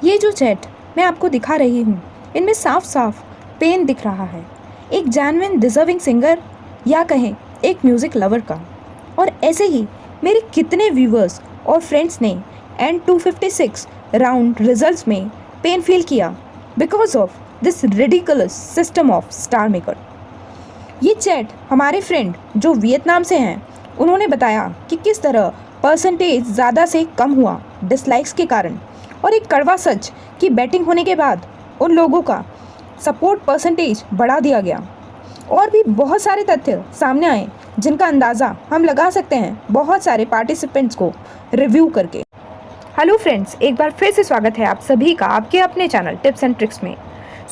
ये जो चैट मैं आपको दिखा रही हूँ, इनमें साफ साफ पेन दिख रहा है, एक जेन्युइन डिजर्विंग सिंगर या कहें एक म्यूज़िक लवर का। और ऐसे ही मेरे कितने व्यूवर्स और फ्रेंड्स ने N256 राउंड रिजल्ट्स में पेन फील किया because of this ridiculous system of star maker. ये चैट हमारे फ्रेंड जो वियतनाम से हैं, उन्होंने बताया कि किस तरह परसेंटेज ज़्यादा से कम हुआ डिसलाइक्स के कारण, और एक कड़वा सच कि बैटिंग होने के बाद उन लोगों का सपोर्ट परसेंटेज बढ़ा दिया गया। और भी बहुत सारे तथ्य सामने आए जिनका अंदाज़ा हम लगा सकते हैं बहुत सारे पार्टिसिपेंट्स को रिव्यू करके। हेलो फ्रेंड्स, एक बार फिर से स्वागत है आप सभी का आपके अपने चैनल टिप्स एंड ट्रिक्स में।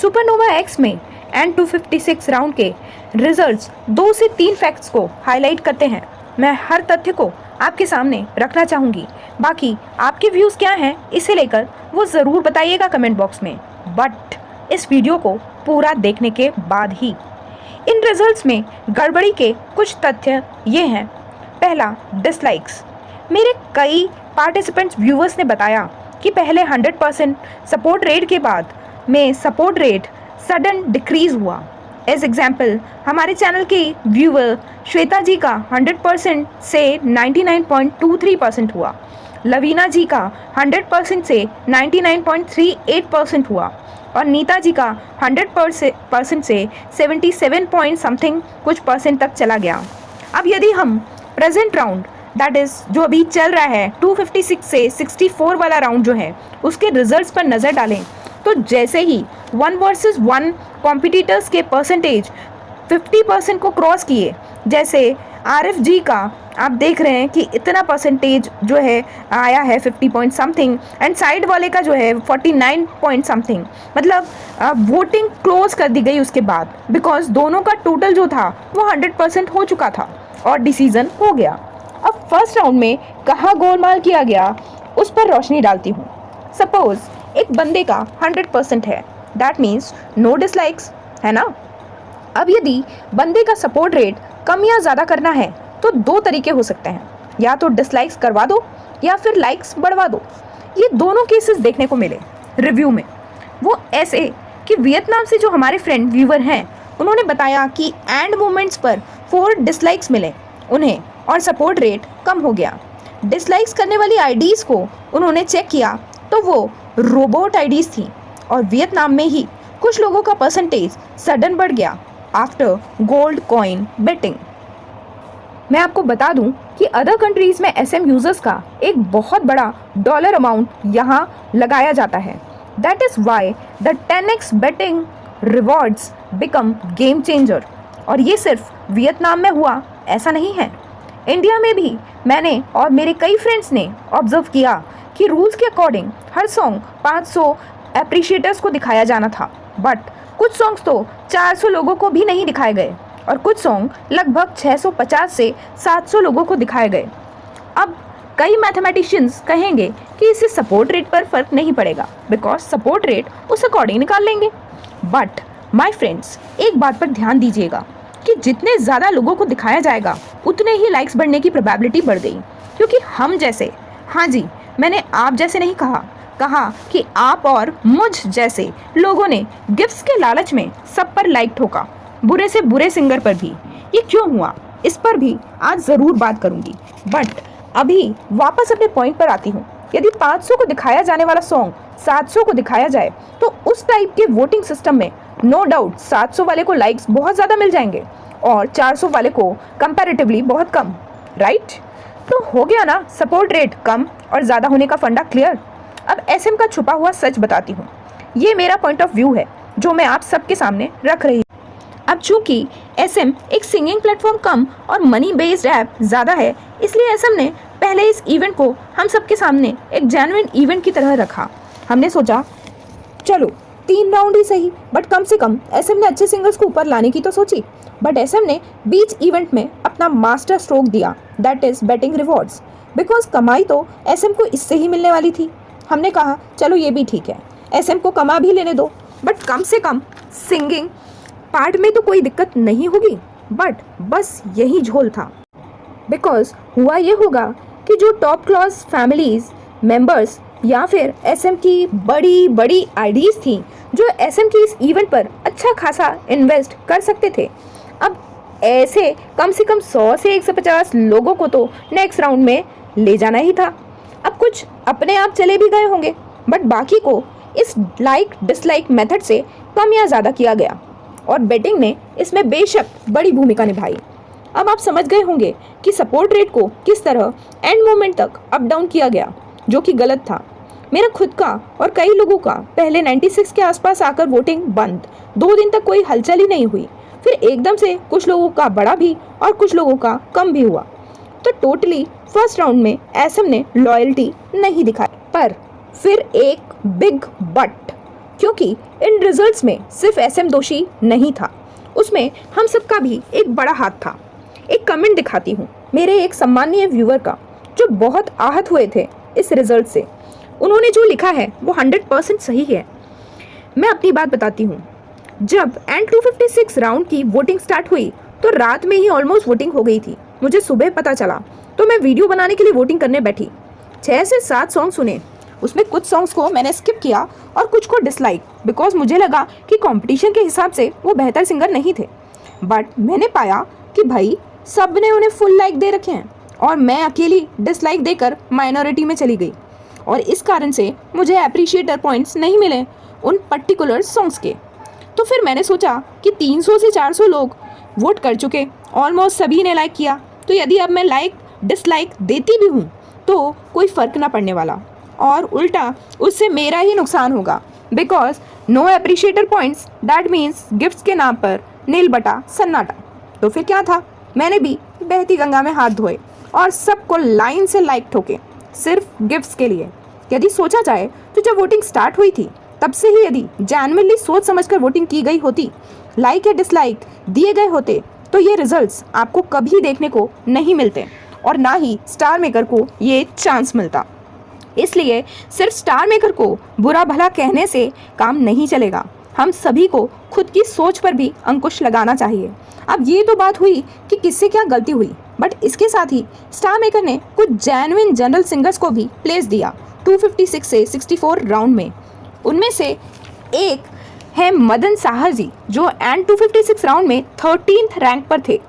सुपरनोवा एक्स में N256 राउंड के रिजल्ट्स 2 से 3 फैक्ट्स को हाईलाइट करते हैं। मैं हर तथ्य को आपके सामने रखना चाहूँगी। बाकी आपके व्यूज़ क्या हैं इसे लेकर वो ज़रूर बताइएगा कमेंट बॉक्स में, बट इस वीडियो को पूरा देखने के बाद ही। इन रिजल्ट्स में गड़बड़ी के कुछ तथ्य ये हैं। पहला, डिसलाइक्स। मेरे कई पार्टिसिपेंट्स व्यूवर्स ने बताया कि पहले 100% सपोर्ट रेट के बाद में सपोर्ट रेट सडन डिक्रीज़ हुआ। एज एग्जाम्पल, हमारे चैनल के व्यूवर श्वेता जी का 100% से 99.23% हुआ, लवीना जी का 100% से 99.38% हुआ, और नीता जी का 100% से 77 पॉइंट समथिंग कुछ परसेंट तक चला गया। अब यदि हम प्रेजेंट राउंड, दैट इज़ जो अभी चल रहा है 256 से 64 वाला राउंड जो है, उसके रिजल्ट्स पर नज़र डालें तो जैसे ही 1 वर्सेस 1 कॉम्पिटिटर्स के परसेंटेज 50% को क्रॉस किए, जैसे आरिफ जी का आप देख रहे हैं कि इतना परसेंटेज जो है आया है 50 पॉइंट समथिंग, एंड साइड वाले का जो है 49 पॉइंट समथिंग। मतलब वोटिंग क्लोज कर दी गई उसके बाद, बिकॉज दोनों का टोटल जो था वो 100% हो चुका था और डिसीजन हो गया। अब फर्स्ट राउंड में कहाँ गोलमाल किया गया उस पर रोशनी डालती हूँ। सपोज एक बंदे का 100% है, दैट मीन्स नो डिसलाइक्स, है ना। अब यदि बंदे का सपोर्ट रेट कम या ज़्यादा करना है तो 2 तरीके हो सकते हैं, या तो डिसलाइक्स करवा दो या फिर लाइक्स बढ़वा दो। ये दोनों केसेस देखने को मिले रिव्यू में। वो ऐसे कि वियतनाम से जो हमारे फ्रेंड व्यूवर हैं, उन्होंने बताया कि एंड मोमेंट्स पर 4 डिसलाइक्स मिले उन्हें और सपोर्ट रेट कम हो गया। डिसलाइक्स करने वाली आईडीज़ को उन्होंने चेक किया तो वो रोबोट आईडीज़ थी, और वियतनाम में ही कुछ लोगों का परसेंटेज सडन बढ़ गया आफ्टर गोल्ड कॉइन बेटिंग। मैं आपको बता दूं कि अदर कंट्रीज़ में SM यूज़र्स का एक बहुत बड़ा डॉलर अमाउंट यहाँ लगाया जाता है। That is why the 10x betting rewards become game changer. और ये सिर्फ वियतनाम में हुआ ऐसा नहीं है, इंडिया में भी मैंने और मेरे कई फ्रेंड्स ने ऑब्जर्व किया कि रूल्स के अकॉर्डिंग हर सॉन्ग 500 अप्रिशिएटर्स को दिखाया जाना था, बट कुछ सॉन्ग्स तो 400 लोगों को भी नहीं दिखाए गए, और कुछ सॉन्ग लगभग 650 से 700 लोगों को दिखाए गए। अब कई मैथमेटिशियंस कहेंगे कि इससे सपोर्ट रेट पर फर्क नहीं पड़ेगा, बिकॉज सपोर्ट रेट उस अकॉर्डिंग निकाल लेंगे। बट माय फ्रेंड्स, एक बात पर ध्यान दीजिएगा कि जितने ज़्यादा लोगों को दिखाया जाएगा उतने ही लाइक्स बढ़ने की प्रोबेबिलिटी बढ़ गई, क्योंकि हम जैसे, हाँ जी, मैंने आप जैसे नहीं कहा कि आप और मुझ जैसे लोगों ने गिफ्ट्स के लालच में सब पर लाइक ठोका, बुरे से बुरे सिंगर पर भी। ये क्यों हुआ इस पर भी आज ज़रूर बात करूंगी, बट अभी वापस अपने पॉइंट पर आती हूँ। यदि 500 को दिखाया जाने वाला सॉन्ग 700 को दिखाया जाए तो उस टाइप के वोटिंग सिस्टम में नो डाउट 700 वाले को लाइक्स बहुत ज़्यादा मिल जाएंगे और 400 वाले को कंपैरेटिवली बहुत कम, राइट। तो हो गया ना सपोर्ट रेट कम और ज़्यादा होने का फंडा क्लियर। अब SM का छुपा हुआ सच बताती हूँ। ये मेरा पॉइंट ऑफ व्यू है जो मैं आप सबके सामने रख रही हूँ। अब चूँकि SM एक सिंगिंग प्लेटफॉर्म कम और मनी बेस्ड ऐप ज़्यादा है, इसलिए SM ने पहले इस इवेंट को हम सबके सामने एक जेन्युइन इवेंट की तरह रखा। हमने सोचा चलो 3 राउंड ही सही, बट कम से कम SM ने अच्छे सिंगर्स को ऊपर लाने की तो सोची। बट SM ने बीच इवेंट में अपना मास्टर स्ट्रोक दिया, that is betting rewards, because कमाई तो SM को इससे ही मिलने वाली थी। हमने कहा चलो ये भी ठीक है, SM को कमा भी लेने दो, बट कम से कम सिंगिंग पार्ट में तो कोई दिक्कत नहीं होगी। बट बस यही झोल था, बिकॉज हुआ ये होगा कि जो टॉप क्लास फैमिलीज मेंबर्स या फिर एसएम की बड़ी बड़ी आईडीज थी जो एसएम की इस इवेंट पर अच्छा खासा इन्वेस्ट कर सकते थे। अब ऐसे कम से कम 100 से 150 लोगों को तो नेक्स्ट राउंड में ले जाना ही था। अब कुछ अपने आप चले भी गए होंगे, बट बाकी को इस लाइक डिसलाइक मेथड से कम या ज़्यादा किया गया और बेटिंग ने इसमें बेशक बड़ी भूमिका निभाई। अब आप समझ गए होंगे कि सपोर्ट रेट को किस तरह एंड मोमेंट तक अप डाउन किया गया, जो कि गलत था। मेरा खुद का और कई लोगों का पहले 96 के आसपास आकर वोटिंग बंद, 2 दिन तक कोई हलचल ही नहीं हुई। फिर एकदम से कुछ लोगों का बड़ा भी और कुछ लोगों का कम भी हुआ। तो टोटली फर्स्ट राउंड में एसएम ने लॉयल्टी नहीं दिखाई। पर फिर एक बिग बट, क्योंकि इन रिजल्ट्स में सिर्फ एसएम दोषी नहीं था, उसमें हम सबका भी एक बड़ा हाथ था। एक कमेंट दिखाती हूँ मेरे एक सम्मानीय व्यूअर का, जो बहुत आहत हुए थे इस रिजल्ट से। उन्होंने जो लिखा है वो 100% सही है। मैं अपनी बात बताती हूँ। जब एंड 256 राउंड की वोटिंग स्टार्ट हुई तो रात में ही ऑलमोस्ट वोटिंग हो गई थी। मुझे सुबह पता चला तो मैं वीडियो बनाने के लिए वोटिंग करने बैठी। 6 से 7 सॉन्ग सुने, उसमें कुछ सॉन्ग्स को मैंने स्किप किया और कुछ को डिसलाइक, बिकॉज मुझे लगा कि कंपटीशन के हिसाब से वो बेहतर सिंगर नहीं थे। बट मैंने पाया कि भाई सब ने उन्हें फुल लाइक दे रखे हैं और मैं अकेली डिसलाइक देकर माइनॉरिटी में चली गई, और इस कारण से मुझे अप्रिशिएटर पॉइंट्स नहीं मिले उन पर्टिकुलर सॉन्ग्स के। तो फिर मैंने सोचा कि 300 से 400 लोग वोट कर चुके, ऑलमोस्ट सभी ने लाइक किया, तो यदि अब मैं लाइक डिसलाइक देती भी हूँ तो कोई फ़र्क ना पड़ने वाला, और उल्टा उससे मेरा ही नुकसान होगा। Because no appreciator points, that means gifts के नाम पर नील बटा सन्नाटा। तो फिर क्या था, मैंने भी बहती गंगा में हाथ धोए और सबको लाइन से लाइक ठोके सिर्फ गिफ्ट्स के लिए। यदि सोचा जाए तो जब वोटिंग स्टार्ट हुई थी तब से ही यदि जेन्युइनली सोच समझकर वोटिंग की गई होती, लाइक या डिसलाइक दिए गए होते, तो ये रिजल्ट्स आपको कभी देखने को नहीं मिलते और ना ही स्टार मेकर को ये चांस मिलता। इसलिए सिर्फ स्टार मेकर को बुरा भला कहने से काम नहीं चलेगा। हम सभी को खुद की सोच पर भी अंकुश लगाना चाहिए। अब ये तो बात हुई कि किससे क्या गलती हुई, बट इसके साथ ही स्टार मेकर ने कुछ जेन्युइन जनरल सिंगर्स को भी प्लेस दिया 256 से 64 राउंड में। उनमें से एक है मदन साहर जी, जो एंड 256 राउंड में 13th रैंक पर थे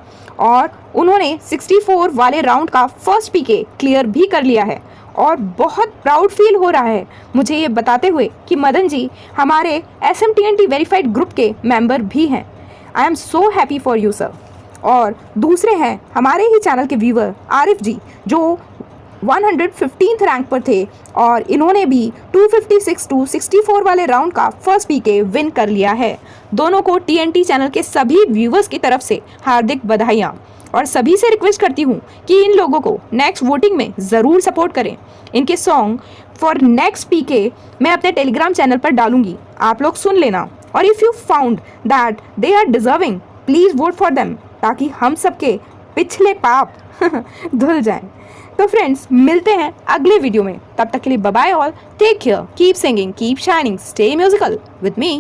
और उन्होंने 64 वाले राउंड का फर्स्ट पीके क्लियर भी कर लिया है। और बहुत प्राउड फील हो रहा है मुझे ये बताते हुए कि मदन जी हमारे SMTNT वेरीफाइड ग्रुप के मेंबर भी हैं। I am so happy for you sir. और दूसरे हैं हमारे ही चैनल के व्यूअर आरिफ जी, जो 115th रैंक पर थे और इन्होंने भी 256 to 64 वाले राउंड का फर्स्ट पीके विन कर लिया है। दोनों को TNT चैनल के सभी व्यूअर्स की तरफ से हार्दिक बधाइयाँ, और सभी से रिक्वेस्ट करती हूँ कि इन लोगों को नेक्स्ट वोटिंग में ज़रूर सपोर्ट करें। इनके सॉन्ग फॉर नेक्स्ट पीके मैं अपने टेलीग्राम चैनल पर डालूंगी, आप लोग सुन लेना। और if you found that they are deserving, please vote for them, ताकि हम सबके पिछले पाप धुल जाएं। तो फ्रेंड्स, मिलते हैं अगले वीडियो में। तब तक के लिए bye bye all, take care, keep singing, keep shining, stay musical with me.